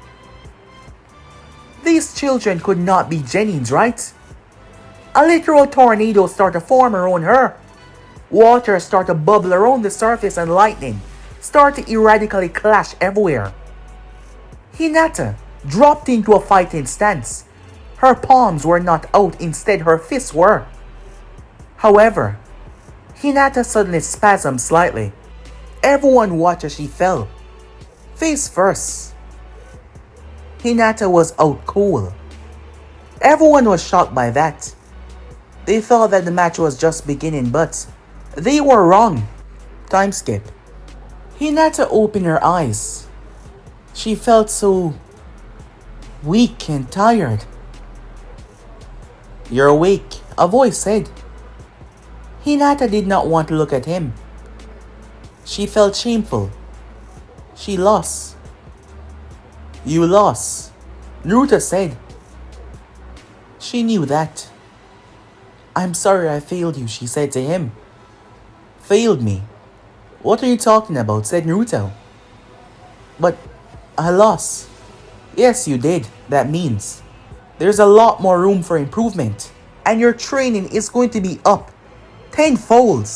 These children could not be Jennings, right? A literal tornado started to form around her. Water started to bubble around the surface and lightning started to erratically clash everywhere. Hinata dropped into a fighting stance. Her palms were not out, instead her fists were. However, Hinata suddenly spasmed slightly. Everyone watched as she fell, face first. Hinata was out cold. Everyone was shocked by that. They thought that the match was just beginning, but they were wrong. Time skip. Hinata opened her eyes. She felt so weak and tired. You're awake, a voice said. Hinata did not want to look at him. She felt shameful. She lost. You lost, Naruto said. She knew that. I'm sorry I failed you, she said to him. Failed me? What are you talking about, said Naruto. But I lost. Yes, you did. That means there's a lot more room for improvement, and your training is going to be up tenfold.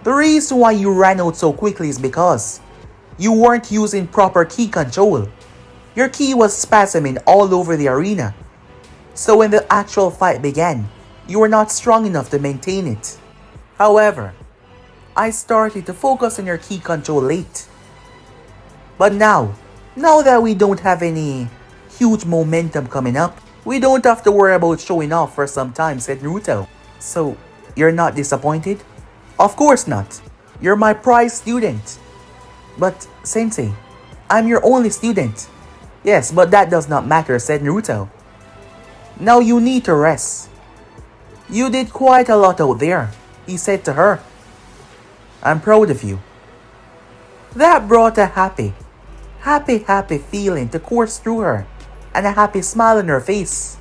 The reason why you ran out so quickly is because you weren't using proper ki control. Your ki was spasming all over the arena. So when the actual fight began, you were not strong enough to maintain it. However, I started to focus on your ki control late. But now that we don't have any huge momentum coming up, we don't have to worry about showing off for some time, said Naruto. So, you're not disappointed? Of course not. You're my prize student. But, Sensei, I'm your only student. Yes, but that does not matter, said Naruto. Now you need to rest. You did quite a lot out there, he said to her. I'm proud of you. That brought a happy feeling to course through her, and a happy smile on her face.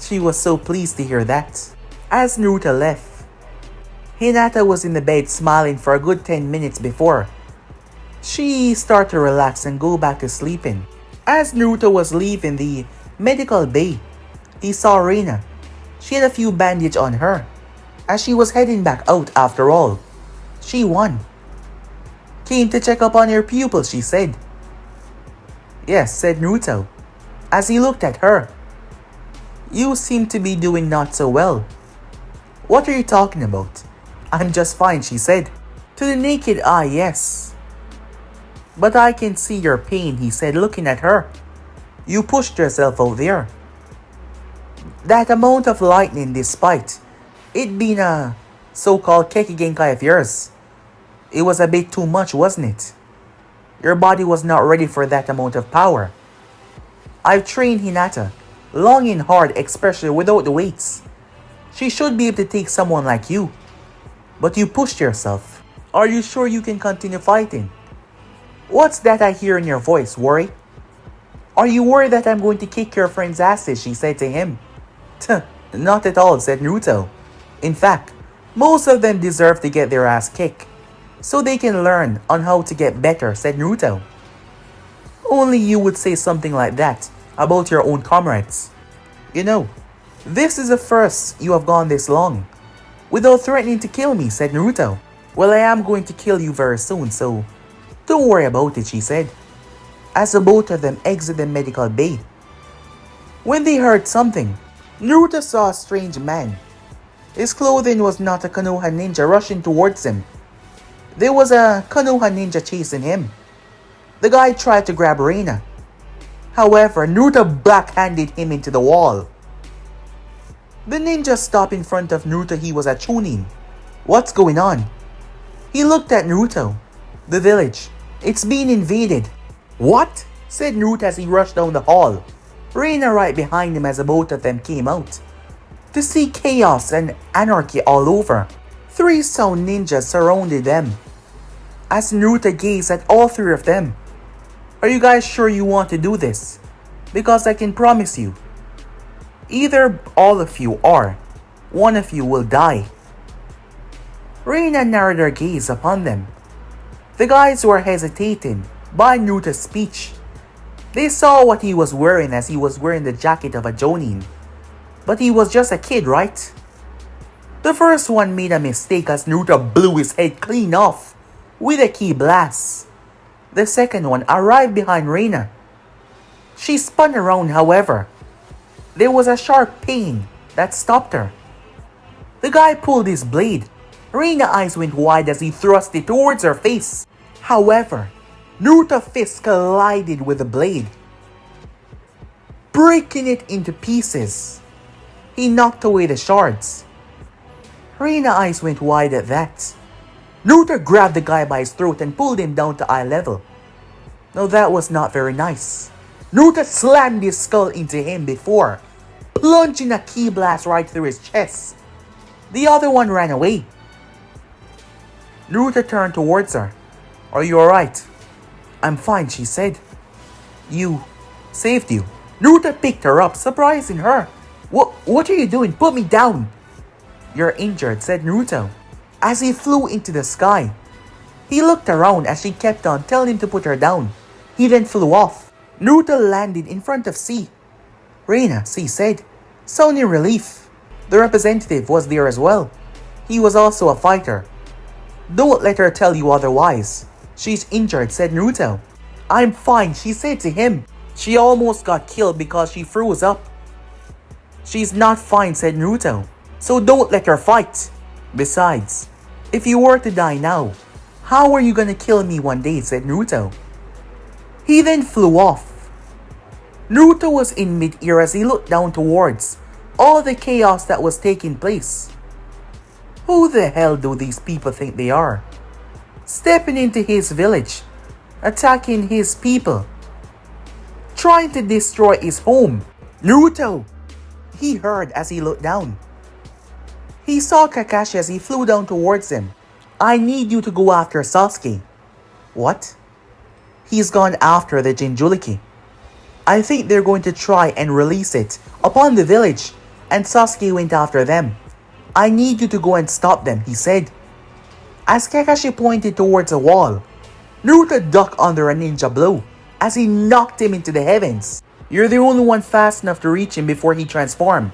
She was so pleased to hear that. As Naruto left, Hinata was in the bed smiling for a good 10 minutes before she started to relax and go back to sleeping. As Naruto was leaving the medical bay, he saw Raina. She had a few bandages on her. As she was heading back out after all, she won. Came to check up on your pupils, she said. Yes, said Naruto, as he looked at her. You seem to be doing not so well. What are you talking about? I'm just fine, she said. To the naked eye, yes. But I can see your pain, he said, looking at her. You pushed yourself out there. That amount of lightning, despite it being a so-called Keki Genkai of yours, it was a bit too much, wasn't it? Your body was not ready for that amount of power. I've trained Hinata long and hard, especially without the weights. She should be able to take someone like you. But you pushed yourself. Are you sure you can continue fighting? What's that I hear in your voice, worry? Are you worried that I'm going to kick your friend's asses, she said to him. Not at all, said Naruto. In fact, most of them deserve to get their ass kicked, so they can learn on how to get better, said Naruto. Only you would say something like that about your own comrades. You know, this is the first you have gone this long without threatening to kill me, said Naruto. Well, I am going to kill you very soon, so don't worry about it, she said, as the both of them exit the medical bay. When they heard something, Naruto saw a strange man. His clothing was not a Konoha ninja rushing towards him. There was a Konoha ninja chasing him. The guy tried to grab Raina. However, Naruto backhanded him into the wall. The ninja stopped in front of Naruto. He was a chunin. What's going on? He looked at Naruto. The village. It's being invaded. What? Said Naruto as he rushed down the hall. Raina right behind him as the both of them came out. To see chaos and anarchy all over. 3 sound ninjas surrounded them. As Naruto gazed at all 3 of them. Are you guys sure you want to do this? Because I can promise you, either all of you or one of you will die. Raina narrowed her gaze upon them. The guys were hesitating by Naruto's speech. They saw what he was wearing, as he was wearing the jacket of a jonin. But he was just a kid, right? The first one made a mistake as Naruto blew his head clean off with a ki blast. The second one arrived behind Raina. She spun around, however. There was a sharp pain that stopped her. The guy pulled his blade. Raina's eyes went wide as he thrust it towards her face. However, Naruto's fist collided with the blade, breaking it into pieces. He knocked away the shards. Raina's eyes went wide at that. Naruto grabbed the guy by his throat and pulled him down to eye level. Now that was not very nice. Naruto slammed his skull into him before plunging a ki blast right through his chest. The other one ran away. Naruto turned towards her. Are you alright? I'm fine, she said. You saved you. Naruto picked her up, surprising her. What are you doing? Put me down. You're injured, said Naruto, as he flew into the sky. He looked around as she kept on telling him to put her down. He then flew off. Naruto landed in front of C. Raina, C said, sounding relief. The representative was there as well. He was also a fighter. Don't let her tell you otherwise. She's injured, said Naruto. I'm fine, she said to him. She almost got killed because she froze up. She's not fine, said Naruto. So don't let her fight. Besides, if you were to die now, how are you gonna kill me one day, said Naruto. He then flew off. Naruto was in mid-air as he looked down towards all the chaos that was taking place. Who the hell do these people think they are? Stepping into his village, attacking his people, trying to destroy his home. Naruto! He heard as he looked down. He saw Kakashi as he flew down towards him. I need you to go after Sasuke. What? He's gone after the Jinchuriki. I think they're going to try and release it upon the village, and Sasuke went after them. I need you to go and stop them, he said. As Kakashi pointed towards a wall, Naruto ducked under a ninja blow. as he knocked him into the heavens. You're the only one fast enough to reach him before he transformed.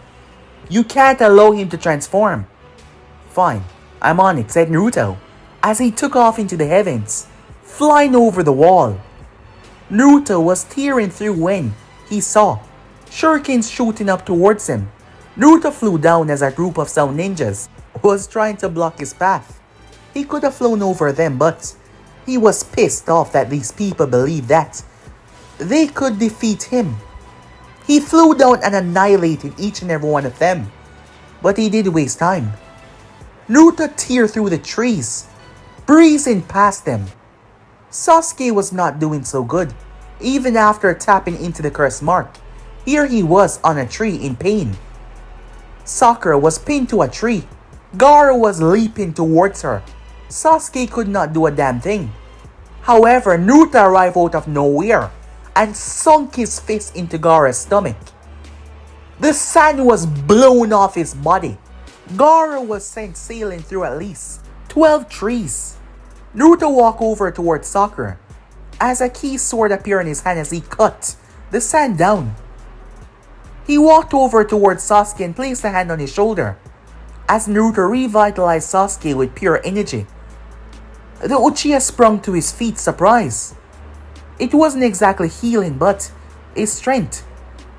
You can't allow him to transform. Fine, I'm on it, said Naruto, as he took off into the heavens, flying over the wall. Naruto was tearing through when he saw shurikens shooting up towards him. Naruto flew down as a group of sound ninjas was trying to block his path. He could have flown over them, but he was pissed off that these people believed that they could defeat him. He flew down and annihilated each and every one of them, but he did waste time. Naruto teared through the trees, breezing past them. Sasuke was not doing so good, even after tapping into the curse mark. Here he was on a tree in pain. Sakura was pinned to a tree. Gaara was leaping towards her. Sasuke could not do a damn thing. However, Naruto arrived out of nowhere and sunk his fist into Gaara's stomach. The sand was blown off his body. Gaara was sent sailing through at least 12 trees. Naruto walked over towards Sakura as a key sword appeared in his hand as he cut the sand down. He walked over towards Sasuke and placed a hand on his shoulder as Naruto revitalized Sasuke with pure energy. The Uchiha sprung to his feet, surprised. It wasn't exactly healing, but his strength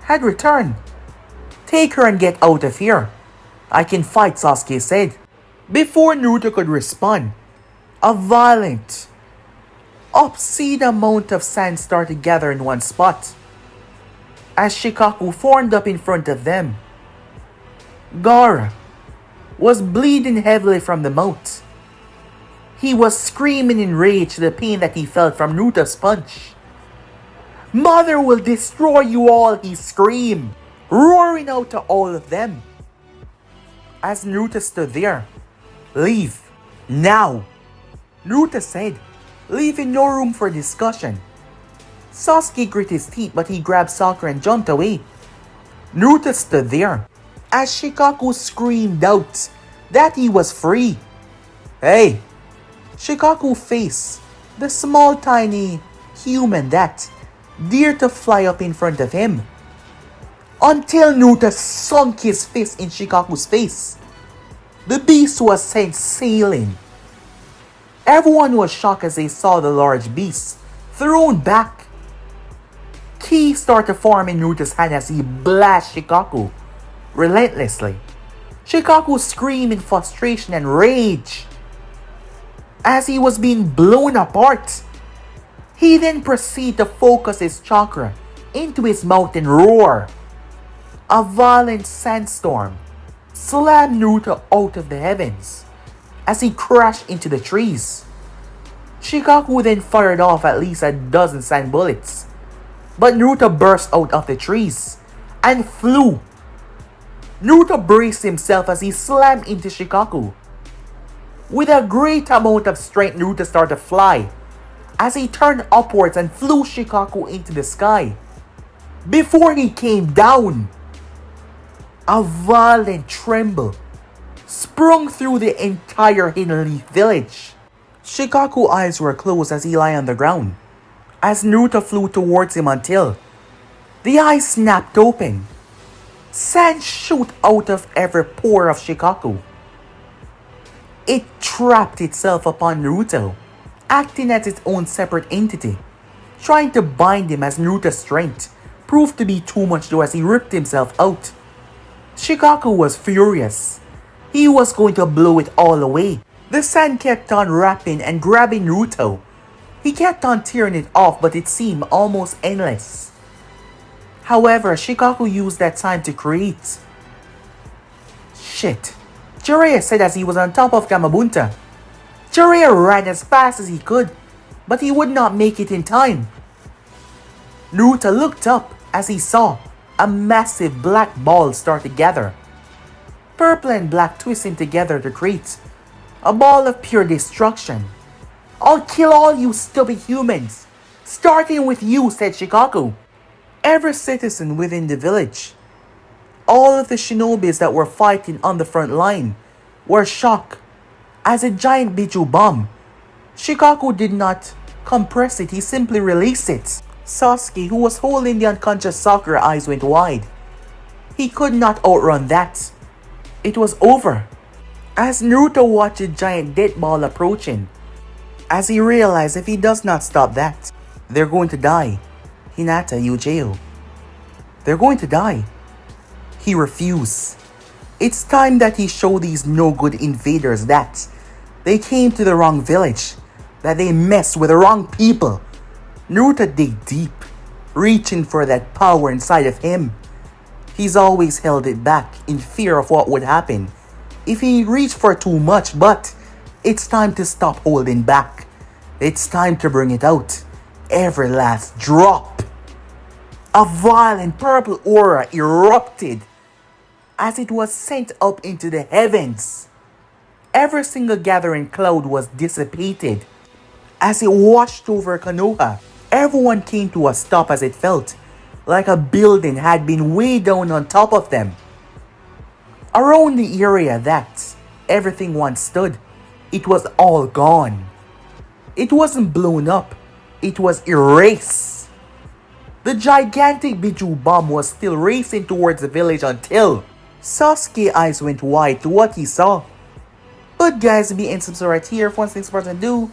had returned. Take her and get out of here. I can fight, Sasuke said. Before Naruto could respond, a violent, obscene amount of sand started gathering in one spot as Shikaku formed up in front of them. Gaara was bleeding heavily from the mouth. He was screaming in rage the pain that he felt from Naruto's punch. Mother will destroy you all, he screamed, roaring out to all of them. As Naruto stood there, leave, now, Naruto said, leaving no room for discussion. Sasuke grit his teeth, but he grabbed Sakura and jumped away. Naruto stood there as Shikaku screamed out that he was free. Hey! Shikaku faced the small tiny human that dared to fly up in front of him until Naruto sunk his fist in Shikaku's face. The beast was sent sailing. Everyone was shocked as they saw the large beast thrown back. Ki started to form in Naruto's hand as he blasted Shikaku relentlessly. Shikaku screamed in frustration and rage as he was being blown apart. He then proceeded to focus his chakra into his mouth and roar. A violent sandstorm slammed Naruto out of the heavens as he crashed into the trees. Shikaku then fired off at least a dozen sand bullets, but Naruto burst out of the trees and flew. Naruto braced himself as he slammed into Shikaku. With a great amount of strength, Naruto started to fly as he turned upwards and flew Shikaku into the sky. Before he came down, a violent tremble sprung through the entire Hidden Leaf village. Shikaku's eyes were closed as he lay on the ground as Naruto flew towards him until the eyes snapped open. Sand shot out of every pore of Shikaku. It trapped itself upon Naruto, acting as its own separate entity, trying to bind him as Naruto's strength proved to be too much though as he ripped himself out. Shikaku was furious. He was going to blow it all away. The sand kept on wrapping and grabbing Naruto. He kept on tearing it off, but it seemed almost endless. However, Shikaku used that time to create. Shit. Jiraiya said as he was on top of Gamabunta. Jiraiya ran as fast as he could, but he would not make it in time. Naruto looked up as he saw a massive black ball start to gather. Purple and black twisting together to create a ball of pure destruction. I'll kill all you stupid humans, starting with you, said Shikaku. Every citizen within the village, all of the shinobis that were fighting on the front line, were shocked as a giant Biju bomb. Shikaku did not compress it, he simply released it. Sasuke, who was holding the unconscious Sakura, eyes went wide. He could not outrun that. It was over. As Naruto watched the giant death ball approaching, as he realized if he does not stop that, they're going to die. Hinata, Yujeo. They're going to die. He refused. It's time that he showed these no-good invaders that they came to the wrong village, that they messed with the wrong people. Naruto dig deep, reaching for that power inside of him. He's always held it back in fear of what would happen if he reached for too much, but it's time to stop holding back. It's time to bring it out. Every last drop. A violent purple aura erupted as it was sent up into the heavens. Every single gathering cloud was dissipated as it washed over Konoha. Everyone came to a stop as it felt like a building had been way down on top of them. Around the area that everything once stood, it was all gone. It wasn't blown up, it was erased. The gigantic Biju bomb was still racing towards the village until Sasuke's eyes went wide to what he saw. But guys, be and subscribe right here if 16% do.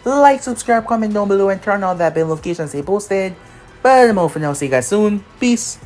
Like, subscribe, comment down below, and turn on that bell notification to stay posted. But I'm out for now. See you guys soon. Peace.